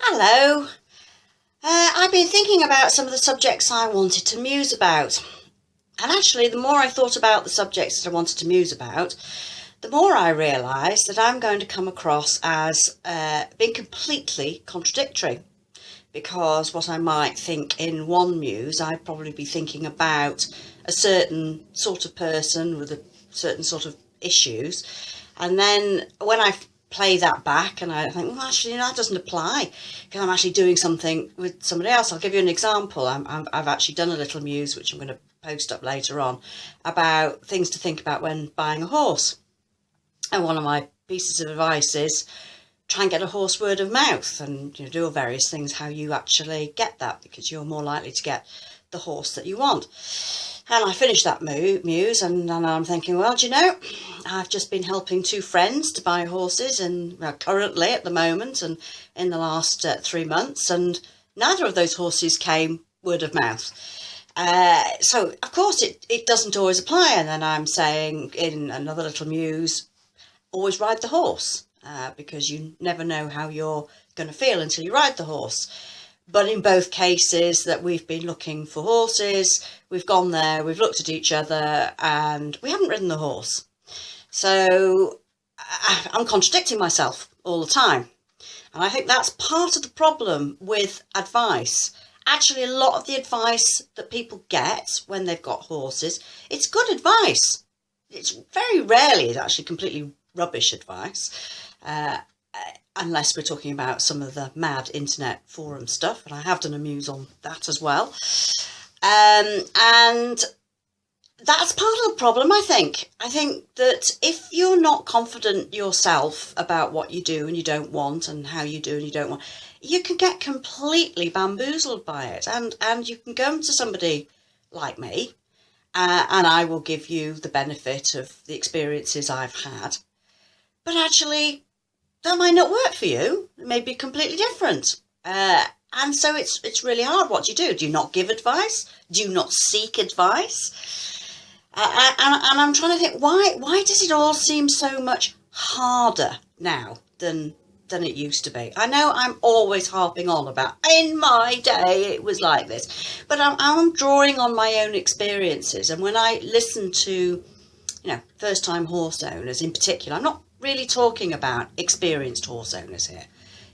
Hello. I've been thinking about some of the subjects I wanted to muse about. And actually, the more I thought about the subjects that I wanted to muse about, the more I realised that I'm going to come across as being completely contradictory. Because what I might think in one muse, I'd probably be thinking about a certain sort of person with a certain sort of issues. And then when I play that back and I think, well, actually, that doesn't apply because I'm actually doing something with somebody else. I'll give you an example. I've actually done a little muse, which I'm going to post up later on, about things to think about when buying a horse. And one of my pieces of advice is try and get a horse word of mouth and do various things how you actually get that, because you're more likely to get the horse that you want. And I finished that muse and I'm thinking, well, I've just been helping two friends to buy horses, and currently at the moment and in the last 3 months, and neither of those horses came word of mouth. So of course it doesn't always apply. And then I'm saying in another little muse, always ride the horse, because you never know how you're going to feel until you ride the horse. But in both cases that we've been looking for horses, we've gone there, we've looked at each other and we haven't ridden the horse. So I'm contradicting myself all the time. And I think that's part of the problem with advice. Actually, a lot of the advice that people get when they've got horses, it's good advice. It's very rarely is actually completely rubbish advice. Unless we're talking about some of the mad internet forum stuff, and I have done a muse on that as well. And that's part of the problem, I think. I think that if you're not confident yourself about what you do and you don't want, and how you do and you don't want, you can get completely bamboozled by it. And you can go to somebody like me, and I will give you the benefit of the experiences I've had. But actually, that might not work for you. It may be completely different. And so it's really hard. What do? Do you not give advice? Do you not seek advice? And I'm trying to think, why does it all seem so much harder now than it used to be? I know I'm always harping on about, in my day it was like this, but I'm drawing on my own experiences. And when I listen to, first-time horse owners in particular, I'm not really talking about experienced horse owners here.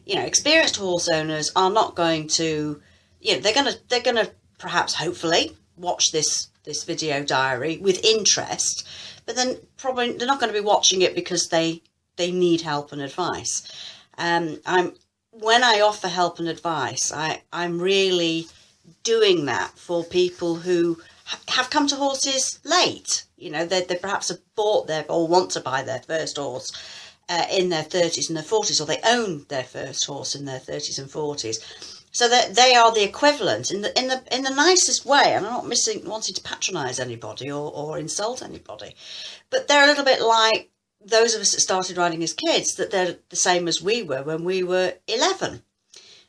Experienced horse owners are not going to, they're gonna perhaps hopefully watch this video diary with interest, but then probably they're not going to be watching it because they need help and advice. When I offer help and advice, I'm really doing that for people who have come to horses late. They perhaps have bought or want to buy their first horse in their 30s and their 40s, or they own their first horse in their 30s and 40s. So that they are the equivalent in the nicest way. And I'm not wanting to patronise anybody or insult anybody, but they're a little bit like those of us that started riding as kids, that they're the same as we were when we were 11.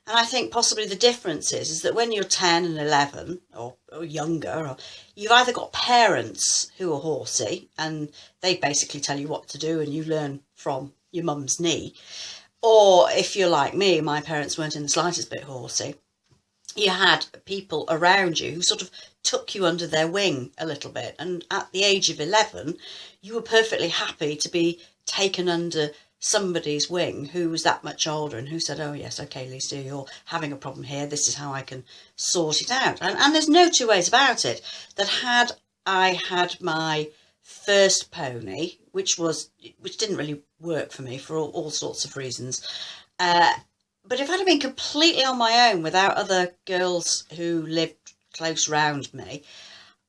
And I think possibly the difference is that when you're 10 and 11 or younger, you've either got parents who are horsey and they basically tell you what to do and you learn from your mum's knee. Or if you're like me, my parents weren't in the slightest bit horsey. You had people around you who sort of took you under their wing a little bit. And at the age of 11, you were perfectly happy to be taken under somebody's wing who was that much older and who said, oh yes, okay, Lisa, you're having a problem here, this is how I can sort it out. And there's no two ways about it, that had I had my first pony, which didn't really work for me for all sorts of reasons, but if I'd have been completely on my own without other girls who lived close round me,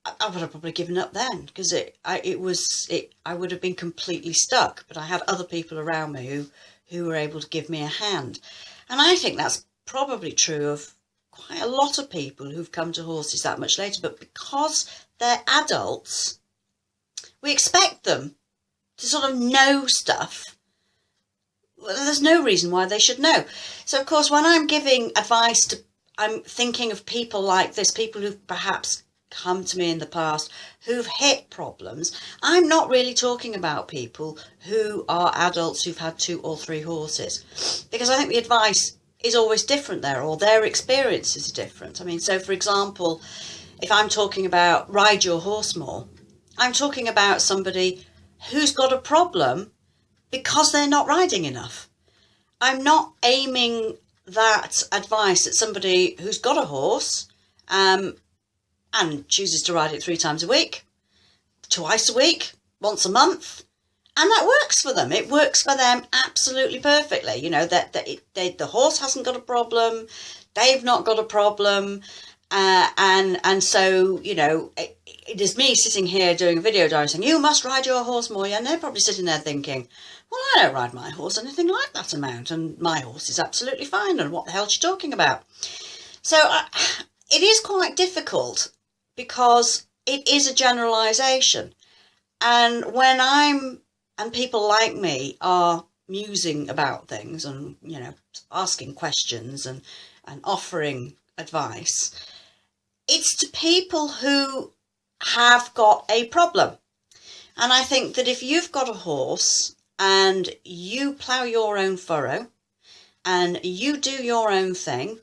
I would have probably given up then, because I would have been completely stuck. But I had other people around me who were able to give me a hand. And I think that's probably true of quite a lot of people who've come to horses that much later. But because they're adults, we expect them to sort of know stuff. Well, there's no reason why they should know. So, of course, when I'm giving advice I'm thinking of people like this, people who've perhaps come to me in the past who've hit problems. I'm not really talking about people who are adults who've had 2 or 3 horses, because I think the advice is always different there, or their experiences are different. I mean, so for example, if I'm talking about ride your horse more, I'm talking about somebody who's got a problem because they're not riding enough. I'm not aiming that advice at somebody who's got a horse and chooses to ride it 3 times a week, twice a week, once a month, and that works for them. It works for them absolutely perfectly. You know, that the horse hasn't got a problem, they've not got a problem, and so, you know, it is me sitting here doing a video diary saying, you must ride your horse more. Yeah, and they're probably sitting there thinking, well, I don't ride my horse anything like that amount, and my horse is absolutely fine, and what the hell is she talking about? So it is quite difficult because it is a generalisation. And when and people like me are musing about things and, you know, asking questions and offering advice, it's to people who have got a problem. And I think that if you've got a horse and you plough your own furrow and you do your own thing,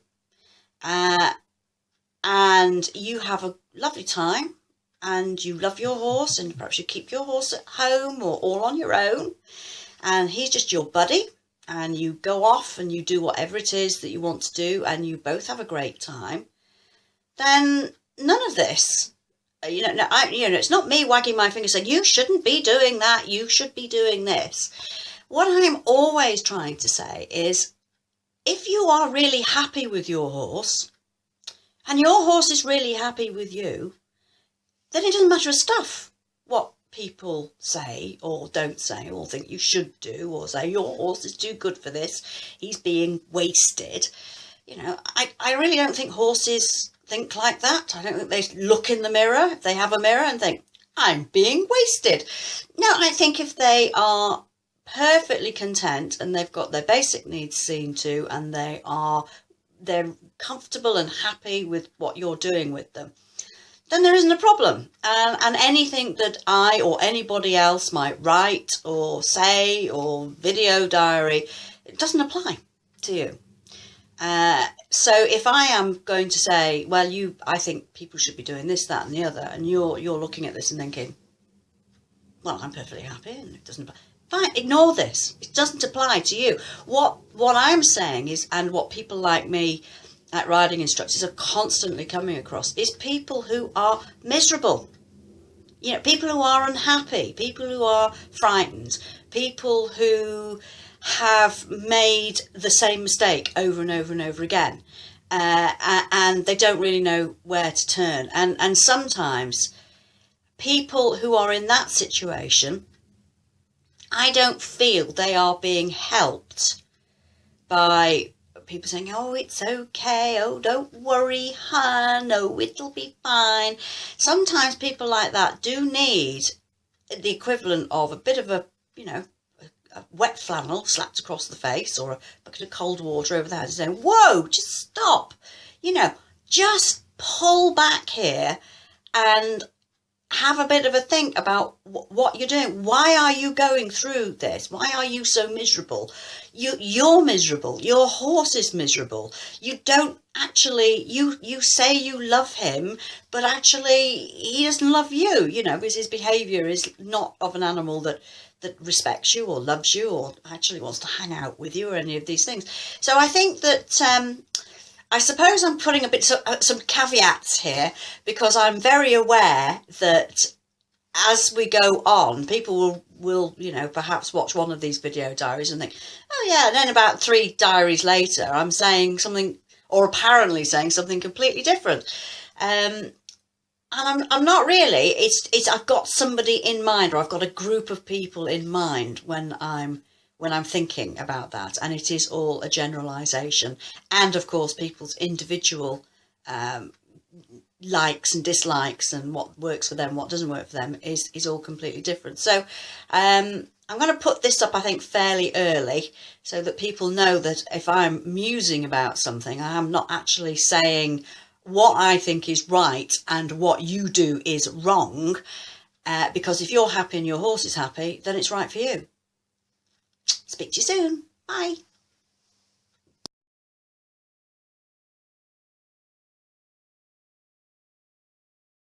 and you have a lovely time and you love your horse, and perhaps you keep your horse at home or all on your own, and he's just your buddy, and you go off and you do whatever it is that you want to do and you both have a great time, then none of this, you know, it's not me wagging my finger saying, you shouldn't be doing that, you should be doing this. What I'm always trying to say is, if you are really happy with your horse, and your horse is really happy with you, then it doesn't matter a stuff what people say or don't say, or think you should do, or say your horse is too good for this, he's being wasted. You know, I really don't think horses think like that. I don't think they look in the mirror, if they have a mirror, and think, I'm being wasted. No, I think if they are perfectly content and they've got their basic needs seen to, and they're comfortable and happy with what you're doing with them, then there isn't a problem. And anything that I or anybody else might write or say or video diary, it doesn't apply to you. So if I am going to say, well, I think people should be doing this, that and the other, and you're looking at this and thinking, well, I'm perfectly happy and it doesn't apply. Fine, ignore this. It doesn't apply to you. What I'm saying is, and what people like me at Riding Instructors are constantly coming across, is people who are miserable. You know, people who are unhappy, people who are frightened, people who have made the same mistake over and over and over again, and they don't really know where to turn. And sometimes people who are in that situation, I don't feel they are being helped by people saying, oh, it's okay, oh, don't worry, hon, oh, it'll be fine. Sometimes people like that do need the equivalent of a bit of a, you know, a wet flannel slapped across the face, or a bucket of cold water over the head, and saying, whoa, just stop, you know, just pull back here and have a bit of a think about what you're doing. Why are you going through this? Why are you so miserable? You're miserable. Your horse is miserable. You don't actually, you say you love him, but actually he doesn't love you, you know, because his behaviour is not of an animal that respects you or loves you or actually wants to hang out with you or any of these things. So I think that I suppose I'm putting a bit some caveats here, because I'm very aware that as we go on, people will you know, perhaps watch one of these video diaries and think, oh yeah, and then about 3 diaries later I'm saying something, or apparently saying something completely different. And I'm not really. It's I've got somebody in mind, or I've got a group of people in mind when I'm thinking about that, and it is all a generalisation. And of course, people's individual likes and dislikes, and what works for them, what doesn't work for them, is all completely different. So I'm going to put this up, I think, fairly early, so that people know that if I'm musing about something, I am not actually saying what I think is right and what you do is wrong, because if you're happy and your horse is happy, then it's right for you. Speak to you soon. Bye.